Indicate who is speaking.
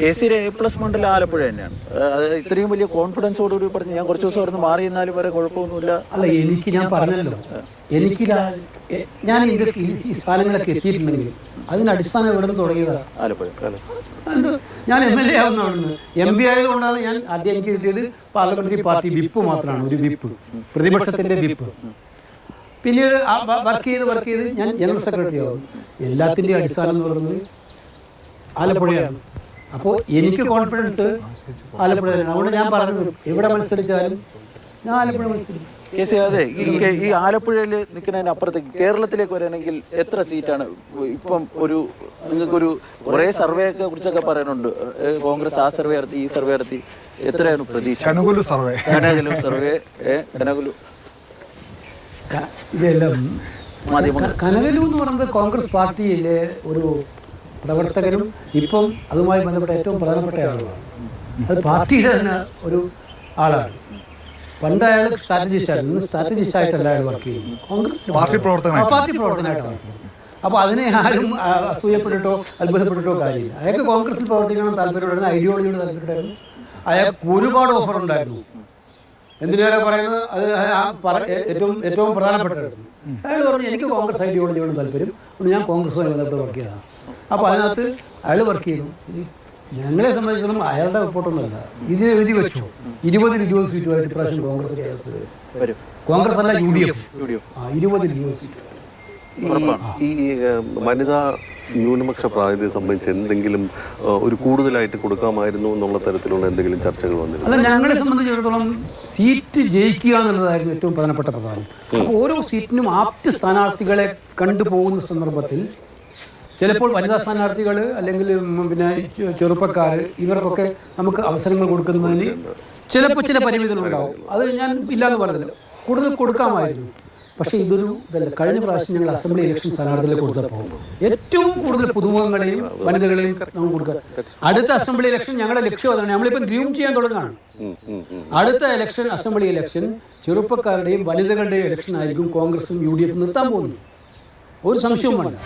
Speaker 1: കേസിയുടെ A+ മണ്ഡലം ആലപ്പുഴ തന്നെയാണ്. അത് ഇത്രയും വലിയ കോൺഫിഡൻസോടുകൂടി പറഞ്ഞ് ഞാൻ കുറച്ച് ദിവസം അവിടെ മാറി നിന്നാലും വരെ കുഴപ്പമൊന്നുമില്ല.
Speaker 2: അല്ല, ഞാൻ പറഞ്ഞല്ലോ, ഞാൻ ഈ സ്ഥാനങ്ങളൊക്കെ എത്തിയിട്ടുണ്ടെങ്കിൽ അതിൻ്റെ അടിസ്ഥാനം എവിടെ നിന്ന് തുടങ്ങിയതാണ്?
Speaker 1: ആലപ്പുഴ.
Speaker 2: ഞാൻ MLA ആവുന്ന അവിടുന്ന് MP ആയതുകൊണ്ടാണ് ഞാൻ ആദ്യം എനിക്ക് കിട്ടിയത് പാർലമെന്ററി പാർട്ടി വിപ്പ് മാത്രമാണ്, ഒരു വിപ്പ്, പ്രതിപക്ഷത്തിൻ്റെ വിപ്പ്. പിന്നീട് വർക്ക് ചെയ്ത് ഞാൻ ജനറൽ സെക്രട്ടറി ആവും. എല്ലാത്തിൻ്റെയും അടിസ്ഥാനം എന്ന് പറയുന്നത് ആലപ്പുഴയാണ്. അപ്പോൾ എനിക്ക് കോൺഫിഡൻസ് ആലപ്പുഴയാണ്. അതുകൊണ്ട് ഞാൻ പറഞ്ഞത് എവിടെ മത്സരിച്ചാലും ഞാൻ ആലപ്പുഴ മത്സരിക്കും.
Speaker 1: അതെ, ഈ ആലപ്പുഴയിൽ നിൽക്കുന്നതിന് അപ്പുറത്തേക്ക് കേരളത്തിലേക്ക് വരണമെങ്കിൽ എത്ര സീറ്റാണ് ഇപ്പം? നിങ്ങൾക്കൊരു കുറേ സർവേയെ കുറിച്ചൊക്കെ പറയാനുണ്ട്. കോൺഗ്രസ് ആ സർവേ നടത്തി, ഈ സർവേ നടത്തി. എത്രയാണ് പ്രതീക്ഷ? കനകുലു സർവേ.
Speaker 2: ഇതെല്ലാം കനകലു എന്ന് പറയുന്നത് കോൺഗ്രസ് പാർട്ടിയിലെ ഒരു പ്രവർത്തകരും ഇപ്പം അതുമായി ബന്ധപ്പെട്ട ഏറ്റവും പ്രധാനപ്പെട്ട ആളുകളാണ്. അത് പാർട്ടിയുടെ തന്നെ ഒരു ആളാണ്. പണ്ട് അയാൾ സ്ട്രാറ്റജിസ്റ്റായിരുന്നു, ഇന്ന് സ്ട്രാറ്റജിസ്റ്റായിട്ടല്ല അയാൾ വർക്ക് ചെയ്യുന്നു. കോൺഗ്രസ് പാർട്ടി പ്രവർത്തനമായിട്ട് വർക്ക് ചെയ്യുന്നു. അപ്പോൾ അതിനെ ആരും അസൂയപ്പെട്ടിട്ടോ അത്ഭുതപ്പെട്ടിട്ടോ കാര്യമില്ല. അയാൾക്ക് കോൺഗ്രസിൽ പ്രവർത്തിക്കണം താല്പര്യമുണ്ടായിരുന്നു, ഐഡിയോളജിയോട് താല്പര്യമുണ്ടായിരുന്നു. അയാൾക്ക് ഒരുപാട് ഓഫർ ഉണ്ടായിരുന്നു. എന്തിനേറെ പറയുന്നത് അത് ഏറ്റവും പ്രധാനപ്പെട്ടായിരുന്നു. അയാൾ പറഞ്ഞു എനിക്ക് കോൺഗ്രസ് ഐഡിയോളജിയോട് താല്പര്യം, ഞാൻ കോൺഗ്രസുമായി ബന്ധപ്പെട്ട് വർക്ക് ചെയ്തതാണ്. അപ്പോൾ അതിനകത്ത് അയാൾ വർക്ക് ചെയ്തു. ഞങ്ങളെ സംബന്ധിച്ചിടത്തോളം അയാളുടെ റിപ്പോർട്ടൊന്നുമല്ല, ഇതിൽ എഴുതി വെച്ചു 20 സീറ്റുമായിട്ട് ഇപ്രാവശ്യം കോൺഗ്രസ് കേരളത്തിൽ വരും. കോൺഗ്രസ് അല്ല UDF 20 സീറ്റ്.
Speaker 3: ഈ വനിതാ ന്യൂനപക്ഷ പ്രാതിനിധ്യത്തെ സംബന്ധിച്ച് എന്തെങ്കിലും ഒരു കൂടുതലായിട്ട് കൊടുക്കാമായിരുന്നു എന്നുള്ള തരത്തിലുള്ള എന്തെങ്കിലും ചർച്ചകൾ വന്നിരുന്നു?
Speaker 2: അല്ല, ഞങ്ങളെ സംബന്ധിച്ചിടത്തോളം സീറ്റ് ജയിക്കുക എന്നുള്ളതായിരുന്നു ഏറ്റവും പ്രധാനപ്പെട്ട പ്രധാനം. അപ്പോൾ ഓരോ സീറ്റിനും ആപ്റ്റ് സ്ഥാനാർത്ഥികളെ കണ്ടുപോകുന്ന സന്ദർഭത്തിൽ ചിലപ്പോൾ വനിതാ സ്ഥാനാർത്ഥികൾ അല്ലെങ്കിൽ പിന്നെ ചെറുപ്പക്കാർ ഇവർക്കൊക്കെ നമുക്ക് അവസരങ്ങൾ കൊടുക്കുന്നതിന് ചിലപ്പോൾ ചില പരിമിതികളുണ്ടാവും. അത് ഞാൻ ഇല്ലയെന്ന് പറഞ്ഞില്ല, കൂടുതൽ കൊടുക്കാമായിരുന്നു. പക്ഷേ ഇതല്ല. കഴിഞ്ഞ പ്രാവശ്യം ഞങ്ങൾ അസംബ്ലി ഇലക്ഷൻ സ്ഥാനാർത്ഥികളെ കൊടുത്തപ്പോൾ ഏറ്റവും കൂടുതൽ പുതുമുഖങ്ങളെയും വനിതകളെയും നമുക്ക് കൊടുക്കുക. അടുത്ത അസംബ്ലി ഇലക്ഷൻ ഞങ്ങളുടെ ലക്ഷ്യം അതാണ്. നമ്മളിപ്പോൾ ഗ്രൂം ചെയ്യാൻ തുടങ്ങുകയാണ്. അടുത്ത അസംബ്ലി ഇലക്ഷൻ ചെറുപ്പക്കാരുടെയും വനിതകളുടെയും ഇലക്ഷൻ ആയിരിക്കും കോൺഗ്രസും UDF നിർത്താൻ പോകുന്നത്. ഒരു സംശയവും വേണ്ട.